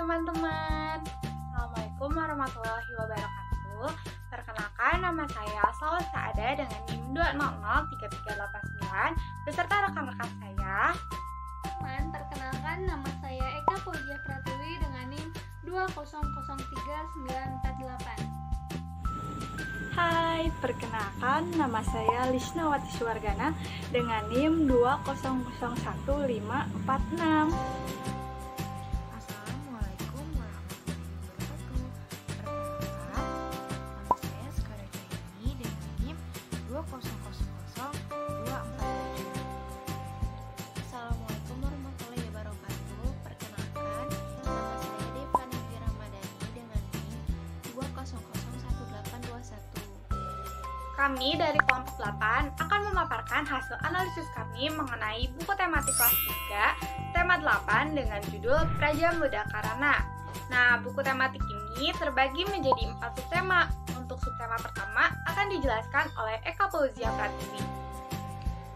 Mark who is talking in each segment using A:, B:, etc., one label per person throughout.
A: teman-teman. Assalamualaikum warahmatullahi wabarakatuh. Perkenalkan, nama saya Salwa Saada dengan NIM 2003389 beserta rekan-rekan saya.
B: Perkenalkan, nama saya Eka Fauzia Pratiwi dengan NIM 2003948.
C: Hai, perkenalkan nama saya Lisnawati Suwargana dengan NIM 2001546.
D: Assalamualaikum warahmatullahi wabarakatuh. Perkenalkan, nama saya Sekara Jaini dengan NIM 2000247.
E: Assalamualaikum warahmatullahi wabarakatuh. Perkenalkan, nama saya Deva Nabi Ramadhani dengan NIM 2001821.
A: Kami dari kelompok 8 akan memaparkan hasil analisis kami mengenai buku tematik kelas 3, tema 8 dengan judul Praja Muda Karana. Nah, buku tematik ini terbagi menjadi 4 subtema. Untuk subtema pertama akan dijelaskan oleh Eka Fauzia Pratiwi.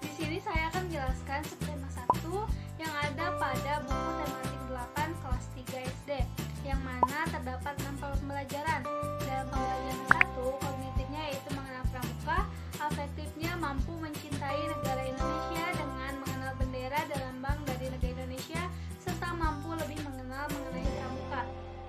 B: Di sini saya akan menjelaskan subtema 1 yang ada pada buku tematik 8 kelas 3 SD, yang mana terdapat 6 pembelajaran. Dalam pembelajaran 1, kognitifnya yaitu mengenal pramuka, afektifnya mampu mencintai negara Indonesia dengan mengenal bendera dan lambang dari negara Indonesia, serta mampu lebih mengenal mengenai pramuka.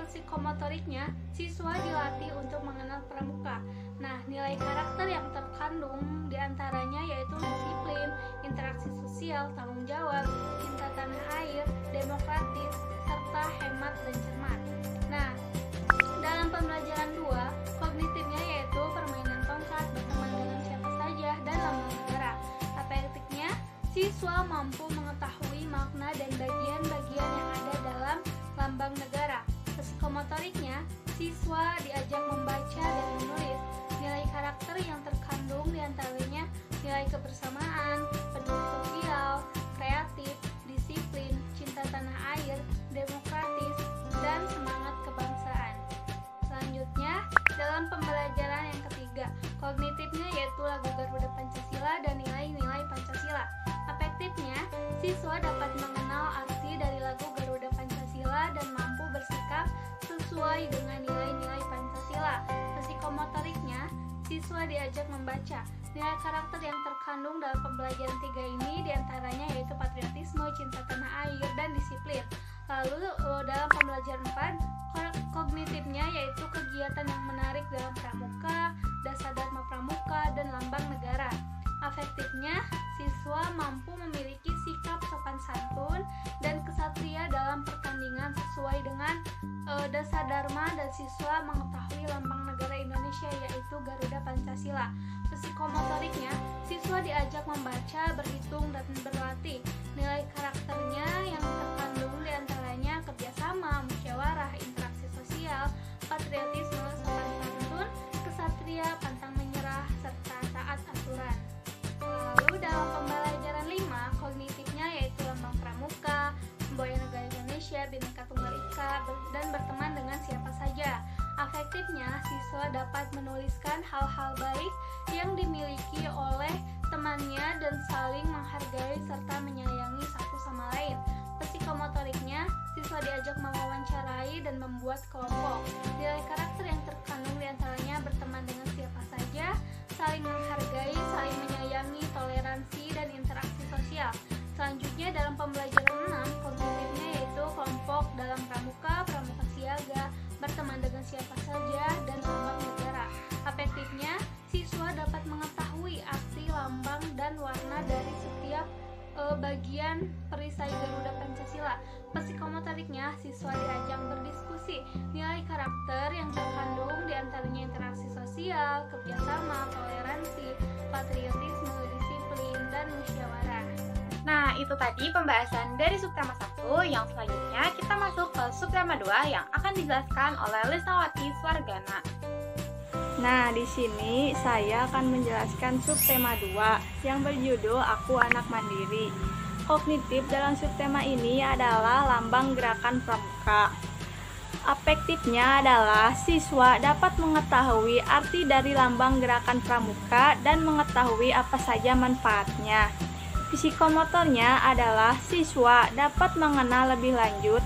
B: Psikomotoriknya, siswa dilatih untuk mengenal pramuka. Nah, nilai karakter yang terkandung diantaranya yaitu disiplin, interaksi sosial, tanggung jawab, cinta tanah air, demokratis, serta hemat dan cermat. Nah, dalam pembelajaran 2, kognitifnya yaitu permainan tongkat, berteman dengan siapa saja, dan lambang negara. Afektifnya, siswa mampu mengetahui makna dan bagian-bagian yang ada dalam lambang negara. Psikomotoriknya, siswa diajak membaca dan menulis. Nilai karakter yang terkandung diantaranya nilai kebersamaan, peduli sosial, kreatif, disiplin, cinta tanah air, demokratis, dan semangat kebangsaan. Selanjutnya, dalam pembelajaran yang ketiga, kognitifnya yaitu lagu Garuda Pancasila dan nilai-nilai Pancasila. Afektifnya, siswa dapat mengenal arti dari lagu Garuda Pancasila dan mampu bersikap sesuai dengan nilai-nilai Pancasila. Psikomotoriknya, siswa diajak membaca. Nilai karakter yang terkandung dalam pembelajaran 3 ini diantaranya yaitu patriotisme, cinta tanah air, dan disiplin. Lalu dalam pembelajaran 4, kognitifnya yaitu kegiatan yang menarik dalam pramuka, dasar dharma pramuka, dan lambang negara. Afektifnya, siswa mampu memiliki sikap sopan santun dan kesatria dalam pertandingan sesuai dengan dasar dharma, dan siswa mengetahui lambang negara Indonesia yaitu Garuda Pancasila. Psikomotoriknya, siswa diajak membaca, berhitung, dan berlatih. Nilai karakternya yang terkandung diantaranya kerjasama, musyawarah, interaksi sosial, patriotisme, sopan santun, kesatria, pantang menyerah, serta taat aturan. Lalu dalam pembelajaran 5, kognitifnya yaitu lambang pramuka, semboyan negara Indonesia, Bhinneka Tunggal Ika, dan berteman dengan siapa saja. Afektifnya, siswa dapat menuliskan hal-hal baik yang dimiliki oleh temannya dan saling menghargai serta menyayangi satu sama lain. Psikomotoriknya, siswa diajak mewawancarai dan membuat kelompok. Nilai karakter yang terkandung diantaranya berteman dengan siapa saja, saling menghargai, saling menyayangi, toleransi, dan interaksi sosial. Selanjutnya dalam pembelajaran 6, kognitifnya yaitu kelompok dalam pramuka, pramuka siaga, berteman dengan siapa saja, dan lambang negara. Afektifnya, siswa dapat mengetahui arti lambang dan warna dari setiap bagian perisai Garuda Pancasila. Psikomotoriknya, siswa diajak berdiskusi. Nilai karakter yang terkandung diantaranya interaksi sosial, kerjasama, toleransi, patriotisme, disiplin, dan musyawarah.
A: Nah, itu tadi pembahasan dari subtema 1. Yang selanjutnya kita masuk ke subtema 2 yang akan dijelaskan oleh Lisnawati Suwargana.
C: Nah, di sini saya akan menjelaskan subtema 2 yang berjudul Aku Anak Mandiri. Kognitif dalam subtema ini adalah lambang gerakan pramuka. Afektifnya adalah siswa dapat mengetahui arti dari lambang gerakan pramuka dan mengetahui apa saja manfaatnya. Psikomotornya adalah siswa dapat mengenal lebih lanjut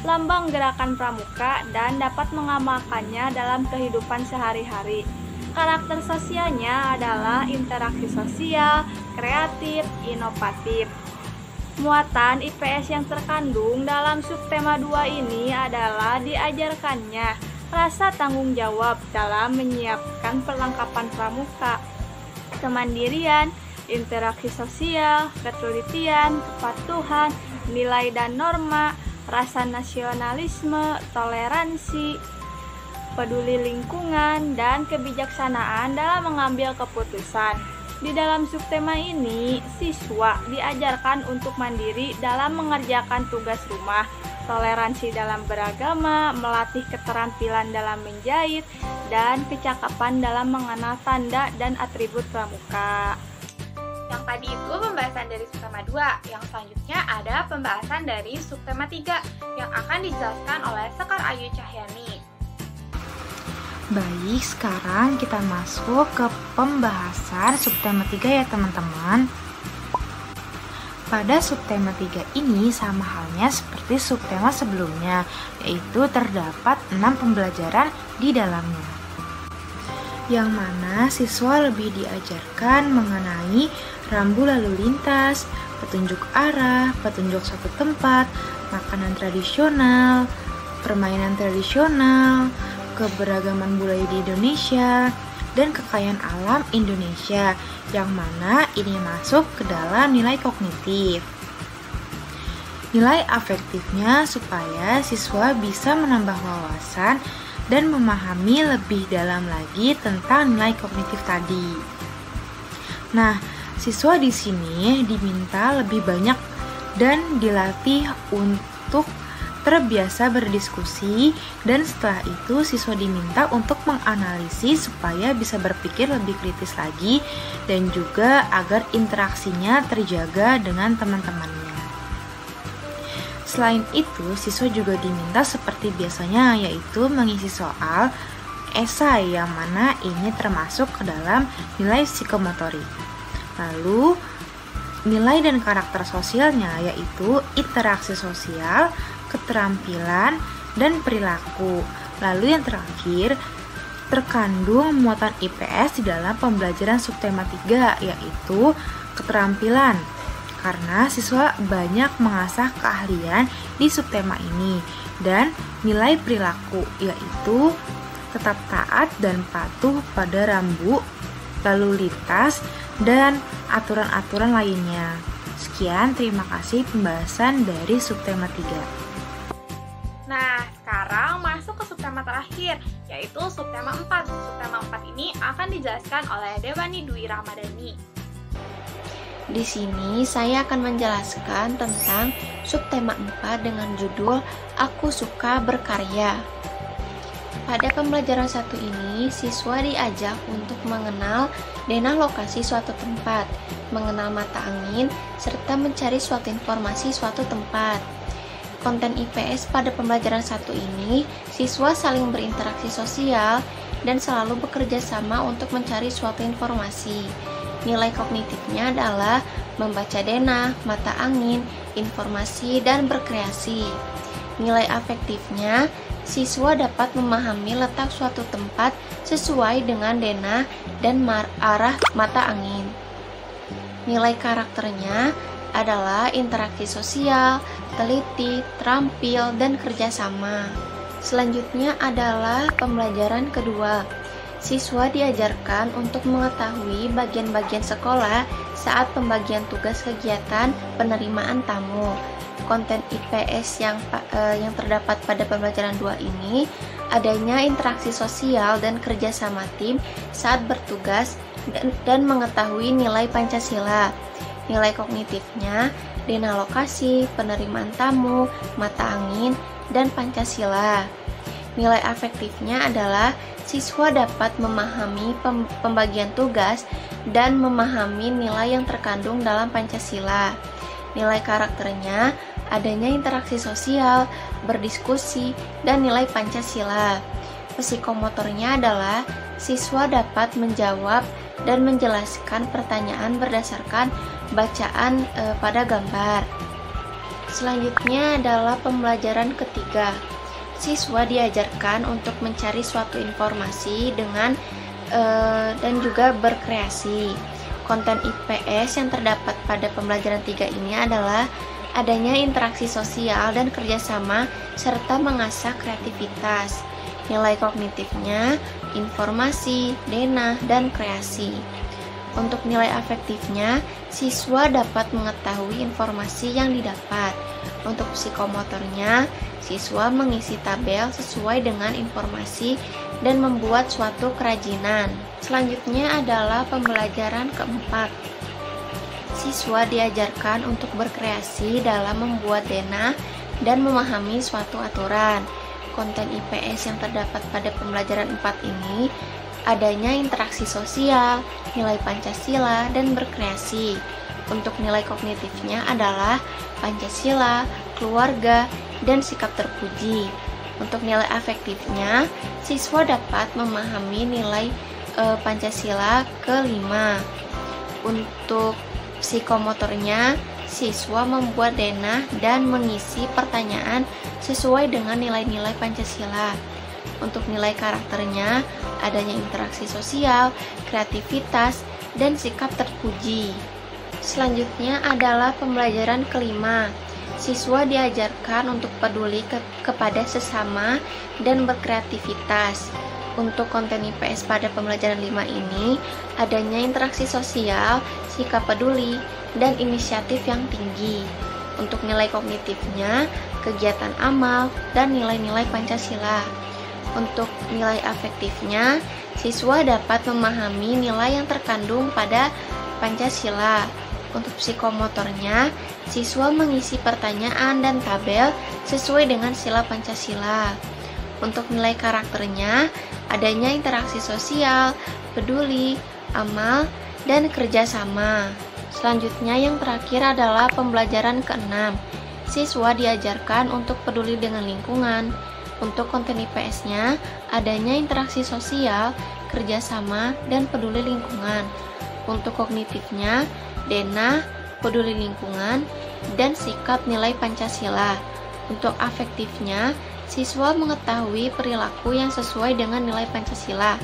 C: lambang gerakan pramuka, dan dapat mengamalkannya dalam kehidupan sehari-hari. Karakter sosialnya adalah interaksi sosial, kreatif, inovatif. Muatan IPS yang terkandung dalam subtema 2 ini adalah diajarkannya rasa tanggung jawab dalam menyiapkan perlengkapan pramuka, kemandirian, interaksi sosial, ketelitian, kepatuhan, nilai dan norma, rasa nasionalisme, toleransi, peduli lingkungan, dan kebijaksanaan dalam mengambil keputusan. Di dalam subtema ini, siswa diajarkan untuk mandiri dalam mengerjakan tugas rumah, toleransi dalam beragama, melatih keterampilan dalam menjahit, dan kecakapan dalam mengenal tanda dan atribut pramuka.
A: Yang tadi itu pembahasan dari subtema 2. Yang selanjutnya ada pembahasan dari subtema 3 yang akan dijelaskan oleh Sekar Ayu Cahyani.
D: Baik, sekarang kita masuk ke pembahasan subtema 3 ya teman-teman. Pada subtema 3 ini sama halnya seperti subtema sebelumnya, yaitu terdapat 6 pembelajaran di dalamnya. Yang mana siswa lebih diajarkan mengenai rambu lalu lintas, petunjuk arah, petunjuk suatu tempat, makanan tradisional, permainan tradisional, keberagaman budaya di Indonesia, dan kekayaan alam Indonesia, yang mana ini masuk ke dalam nilai kognitif. Nilai afektifnya supaya siswa bisa menambah wawasan dan memahami lebih dalam lagi tentang nilai kognitif tadi. Nah, siswa di sini diminta lebih banyak dan dilatih untuk terbiasa berdiskusi, dan setelah itu siswa diminta untuk menganalisis supaya bisa berpikir lebih kritis lagi dan juga agar interaksinya terjaga dengan teman-temannya. Selain itu, siswa juga diminta seperti biasanya, yaitu mengisi soal esai yang mana ini termasuk ke dalam nilai psikomotorik. Lalu, nilai dan karakter sosialnya yaitu interaksi sosial, keterampilan, dan perilaku. Lalu yang terakhir, terkandung muatan IPS di dalam pembelajaran subtema 3 yaitu keterampilan. Karena siswa banyak mengasah keahlian di subtema ini, dan nilai perilaku yaitu tetap taat dan patuh pada rambu lalu lintas dan aturan-aturan lainnya. Sekian, terima kasih pembahasan dari subtema 3.
A: Nah, sekarang masuk ke subtema terakhir, yaitu subtema 4. Subtema 4 ini akan dijelaskan oleh Dewani Dwi Ramadhani.
E: Di sini saya akan menjelaskan tentang subtema 4 dengan judul Aku Suka Berkarya. Pada pembelajaran 1 ini, siswa diajak untuk mengenal denah lokasi suatu tempat, mengenal mata angin, serta mencari suatu informasi suatu tempat. Konten IPS pada pembelajaran 1 ini, siswa saling berinteraksi sosial dan selalu bekerja sama untuk mencari suatu informasi. Nilai kognitifnya adalah membaca denah, mata angin, informasi, dan berkreasi. Nilai afektifnya, siswa dapat memahami letak suatu tempat sesuai dengan denah dan arah mata angin. Nilai karakternya adalah interaksi sosial, teliti, terampil, dan kerjasama. Selanjutnya adalah pembelajaran kedua. Siswa diajarkan untuk mengetahui bagian-bagian sekolah saat pembagian tugas kegiatan penerimaan tamu. Konten IPS yang terdapat pada pembelajaran 2 ini adanya interaksi sosial dan kerjasama tim saat bertugas dan mengetahui nilai Pancasila. Nilai kognitifnya denah lokasi, penerimaan tamu, mata angin, dan Pancasila. Nilai afektifnya adalah siswa dapat memahami pembagian tugas dan memahami nilai yang terkandung dalam Pancasila. Nilai karakternya adanya interaksi sosial, berdiskusi, dan nilai Pancasila. Psikomotornya adalah siswa dapat menjawab dan menjelaskan pertanyaan berdasarkan bacaan pada gambar. Selanjutnya adalah pembelajaran ketiga. Siswa diajarkan untuk mencari suatu informasi dan juga berkreasi. Konten IPS yang terdapat pada pembelajaran 3 ini adalah adanya interaksi sosial dan kerjasama serta mengasah kreativitas. Nilai kognitifnya, informasi, denah, dan kreasi. Untuk nilai afektifnya, siswa dapat mengetahui informasi yang didapat. Untuk psikomotornya, siswa mengisi tabel sesuai dengan informasi dan membuat suatu kerajinan. Selanjutnya adalah pembelajaran keempat. Siswa diajarkan untuk berkreasi dalam membuat denah dan memahami suatu aturan. Konten IPS yang terdapat pada pembelajaran 4 ini adanya interaksi sosial, nilai Pancasila, dan berkreasi. Untuk nilai kognitifnya adalah Pancasila, keluarga, dan sikap terpuji. Untuk nilai afektifnya, siswa dapat memahami nilai Pancasila ke-5. Untuk psikomotornya, siswa membuat denah dan mengisi pertanyaan sesuai dengan nilai-nilai Pancasila. Untuk nilai karakternya, adanya interaksi sosial, kreativitas, dan sikap terpuji. Selanjutnya adalah pembelajaran kelima. Siswa diajarkan untuk peduli kepada sesama dan berkreativitas. Untuk konten IPS pada pembelajaran 5 ini, adanya interaksi sosial, sikap peduli, dan inisiatif yang tinggi. Untuk nilai kognitifnya, kegiatan amal, dan nilai-nilai Pancasila. Untuk nilai afektifnya, siswa dapat memahami nilai yang terkandung pada Pancasila. Untuk psikomotornya, siswa mengisi pertanyaan dan tabel sesuai dengan sila Pancasila. Untuk nilai karakternya, adanya interaksi sosial, peduli, amal, dan kerjasama. Selanjutnya yang terakhir adalah pembelajaran ke-6. Siswa diajarkan untuk peduli dengan lingkungan. Untuk konten IPS-nya, adanya interaksi sosial, kerjasama, dan peduli lingkungan. Untuk kognitifnya, denah, peduli lingkungan, dan sikap nilai Pancasila. Untuk afektifnya, siswa mengetahui perilaku yang sesuai dengan nilai Pancasila.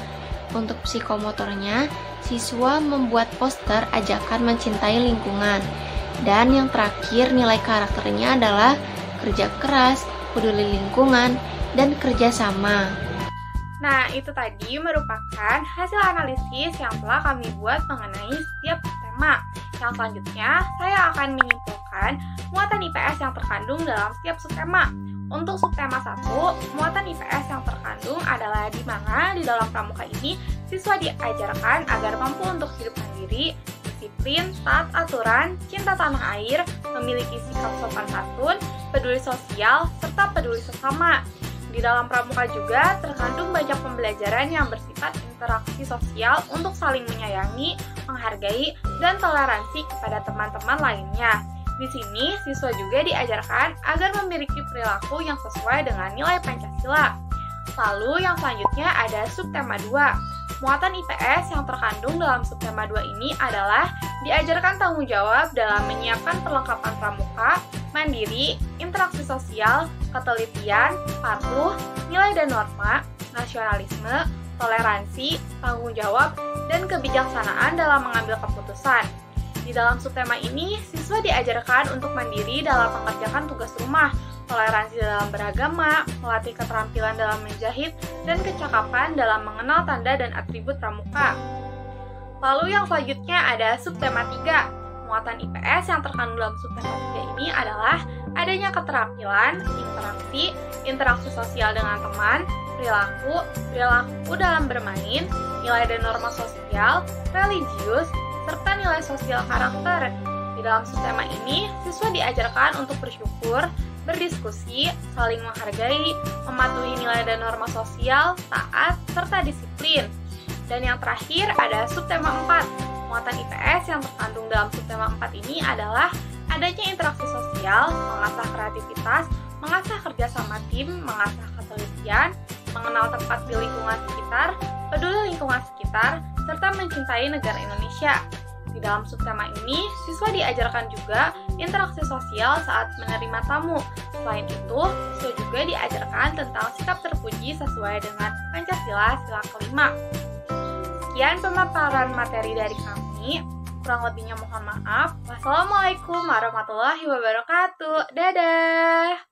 E: Untuk psikomotornya, siswa membuat poster ajakan mencintai lingkungan. Dan yang terakhir, nilai karakternya adalah kerja keras, peduli lingkungan, dan kerjasama.
A: Nah, itu tadi merupakan hasil analisis yang telah kami buat mengenai setiap tema. Yang selanjutnya, saya akan menyimpulkan muatan IPS yang terkandung dalam setiap subtema. Untuk subtema 1, muatan IPS yang terkandung adalah di mana di dalam pramuka ini siswa diajarkan agar mampu untuk hidup mandiri, disiplin, taat aturan, cinta tanah air, memiliki sikap sopan santun, peduli sosial, serta peduli sesama. Di dalam pramuka juga terkandung banyak pembelajaran yang bersifat interaksi sosial untuk saling menyayangi, menghargai, dan toleransi kepada teman-teman lainnya. Di sini, siswa juga diajarkan agar memiliki perilaku yang sesuai dengan nilai Pancasila. Lalu yang selanjutnya ada subtema 2. Muatan IPS yang terkandung dalam subtema 2 ini adalah diajarkan tanggung jawab dalam menyiapkan perlengkapan pramuka, mandiri, interaksi sosial, ketelitian, patuh, nilai dan norma, nasionalisme, toleransi, tanggung jawab, dan kebijaksanaan dalam mengambil keputusan. Di dalam subtema ini, siswa diajarkan untuk mandiri dalam mengerjakan tugas rumah, toleransi dalam beragama, melatih keterampilan dalam menjahit, dan kecakapan dalam mengenal tanda dan atribut pramuka. Lalu yang selanjutnya ada subtema 3. Muatan IPS yang terkandung dalam subtema 3 ini adalah adanya keterampilan, interaksi sosial dengan teman, perilaku dalam bermain, nilai dan norma sosial, religius, serta nilai sosial karakter. Di dalam subtema ini, siswa diajarkan untuk bersyukur, berdiskusi, saling menghargai, mematuhi nilai dan norma sosial, taat, serta disiplin. Dan yang terakhir ada subtema 4. Muatan IPS yang terkandung dalam subtema 4 ini adalah adanya interaksi sosial, mengasah kreativitas, mengasah kerjasama tim, mengasah ketelitian, mengenal tempat di lingkungan sekitar, peduli lingkungan sekitar, serta mencintai negara Indonesia. Di Di dalam subtema ini, siswa diajarkan juga interaksi sosial saat menerima tamu. Selain itu, siswa juga diajarkan tentang sikap terpuji sesuai dengan Pancasila sila kelima. Sekian pemaparan materi dari kami. Kurang lebihnya mohon maaf. Wassalamualaikum warahmatullahi wabarakatuh. Dadah!